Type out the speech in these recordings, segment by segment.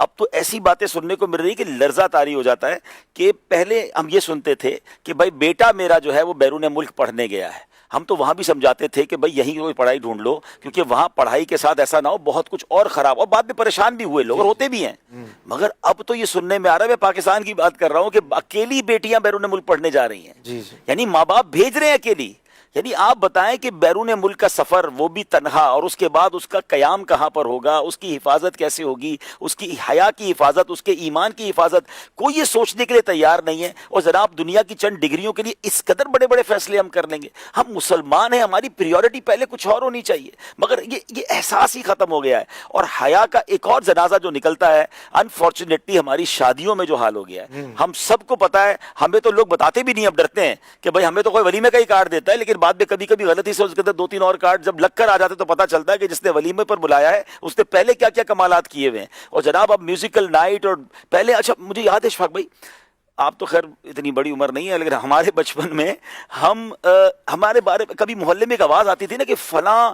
اب تو ایسی باتیں سننے کو مل رہی کہ لرزہ طاری ہو جاتا ہے کہ پہلے ہم یہ سنتے تھے کہ بھائی بیٹا میرا جو ہے وہ بیرون ملک پڑھنے گیا ہے، ہم تو وہاں بھی سمجھاتے تھے کہ بھائی یہیں کوئی پڑھائی ڈھونڈ لو، کیونکہ وہاں پڑھائی کے ساتھ ایسا نہ ہو بہت کچھ اور خراب، اور بعد میں پریشان بھی ہوئے لوگ اور ہوتے بھی ہیں۔ مگر اب تو یہ سننے میں آ رہا ہے، میں پاکستان کی بات کر رہا ہوں، کہ اکیلی بیٹیاں بیرون ملک پڑھنے جا رہی ہیں، یعنی ماں باپ بھیج رہے ہیں اکیلی۔ یعنی آپ بتائیں کہ بیرون ملک کا سفر، وہ بھی تنہا، اور اس کے بعد اس کا قیام کہاں پر ہوگا، اس کی حفاظت کیسے ہوگی، اس کی حیا کی حفاظت، اس کے ایمان کی حفاظت، کوئی یہ سوچنے کے لیے تیار نہیں ہے۔ اور جناب دنیا کی چند ڈگریوں کے لیے اس قدر بڑے بڑے فیصلے ہم کر لیں گے؟ ہم مسلمان ہیں، ہماری پریورٹی پہلے کچھ اور ہونی چاہیے، مگر یہ احساس ہی ختم ہو گیا ہے۔ اور حیا کا ایک اور جنازہ جو نکلتا ہے انفارچونیٹلی ہماری شادیوں میں جو حال ہو گیا ہے، ہم سب کو پتا ہے، ہمیں تو لوگ بتاتے بھی نہیں، اب ڈرتے ہیں کہ بھائی ہمیں تو کوئی ولیمے کا ہی کارڈ دیتا ہے، لیکن بعد میں کبھی کبھی غلطی سے اس کے اندر 2-3 اور کارڈ جب لگ کر آ جاتے تو پتہ چلتا ہے کہ جس نے ولیمے پر بلایا ہے اس نے پہلے کیا کیا کمالات کیے ہوئے ہیں۔ اور جناب اب میوزیکل نائٹ، اور پہلے اچھا مجھے یاد ہے اشفاق بھائی، آپ تو خیر اتنی بڑی عمر نہیں ہے، لیکن ہمارے بچپن میں ہمارے بارے میں کبھی محلے میں ایک آواز آتی تھی نا کہ فلاں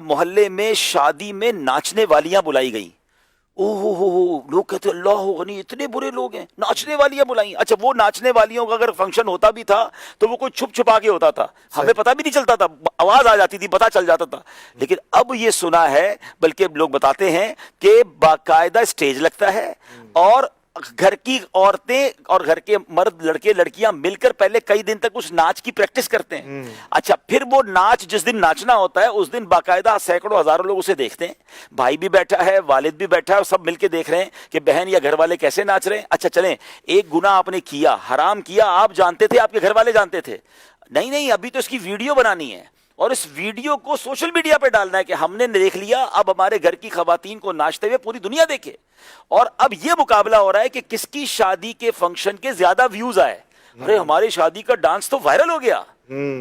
محلے میں شادی میں ناچنے والیاں بلائی گئیں۔ ہو لوگ کہتے اللہ غنی، اتنے برے لوگ ہیں، ناچنے والیاں بلائیں۔ اچھا وہ ناچنے والیوں کا اگر فنکشن ہوتا بھی تھا تو وہ کوئی چھپ چھپا کے ہوتا تھا، ہمیں پتہ بھی نہیں چلتا تھا، آواز آ جاتی تھی، پتہ چل جاتا تھا۔ لیکن اب یہ سنا ہے، بلکہ لوگ بتاتے ہیں کہ باقاعدہ اسٹیج لگتا ہے، اور گھر کی عورتیں اور گھر کے مرد، لڑکے لڑکیاں مل کر پہلے کئی دن تک اس ناچ کی پریکٹس کرتے ہیں۔ اچھا پھر وہ ناچ جس دن ناچنا ہوتا ہے اس دن باقاعدہ سینکڑوں ہزاروں لوگ اسے دیکھتے ہیں، بھائی بھی بیٹھا ہے، والد بھی بیٹھا ہے، اور سب مل کے دیکھ رہے ہیں کہ بہن یا گھر والے کیسے ناچ رہے ہیں۔ اچھا چلیں، ایک گناہ آپ نے کیا، حرام کیا، آپ جانتے تھے، آپ کے گھر والے جانتے تھے، نہیں ابھی تو اس کی ویڈیو بنانی ہے اور اس ویڈیو کو سوشل میڈیا پہ ڈالنا ہے کہ ہم نے دیکھ لیا، اب ہمارے گھر کی خواتین کو ناچتے ہوئے پوری دنیا دیکھے۔ اور اب یہ مقابلہ ہو رہا ہے کہ کس کی شادی کے فنکشن کے زیادہ ویوز آئے۔ ارے ہماری شادی کا ڈانس تو وائرل ہو گیا،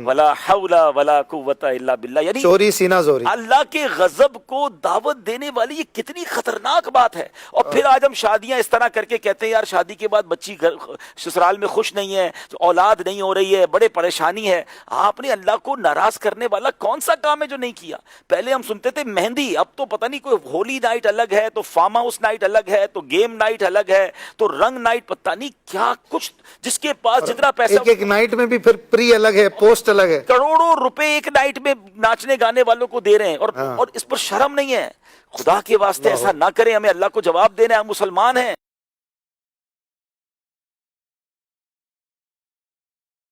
ولا حول ولا قوت الا باللہ، یعنی چوری سینہ زوری۔ اللہ کے غضب کو دعوت دینے والی یہ کتنی خطرناک بات ہے۔ اور پھر آج ہم شادیاں اس طرح کر کے کہتے ہیں یار شادی کے بعد بچی سسرال میں خوش نہیں ہے، اولاد نہیں ہو رہی ہے، بڑے پریشانی ہے۔ آپ نے اللہ کو ناراض کرنے والا کون سا کام ہے جو نہیں کیا؟ پہلے ہم سنتے تھے مہندی، اب تو پتہ نہیں کوئی ہولی نائٹ الگ ہے، تو فارم ہاؤس نائٹ الگ ہے، تو گیم نائٹ الگ ہے، تو رنگ نائٹ، پتہ نہیں کیا کچھ، جس کے پاس جتنا پیسہ، ایک نائٹ میں بھی پھر پری الگ ہے، پوسٹ الگ ہے، کروڑوں روپے ایک نائٹ میں ناچنے گانے والوں کو دے رہے ہیں، اور اس پر شرم نہیں ہے۔ خدا کے واسطے ایسا نہ کریں، ہمیں اللہ کو جواب دینا ہے، ہم مسلمان ہیں۔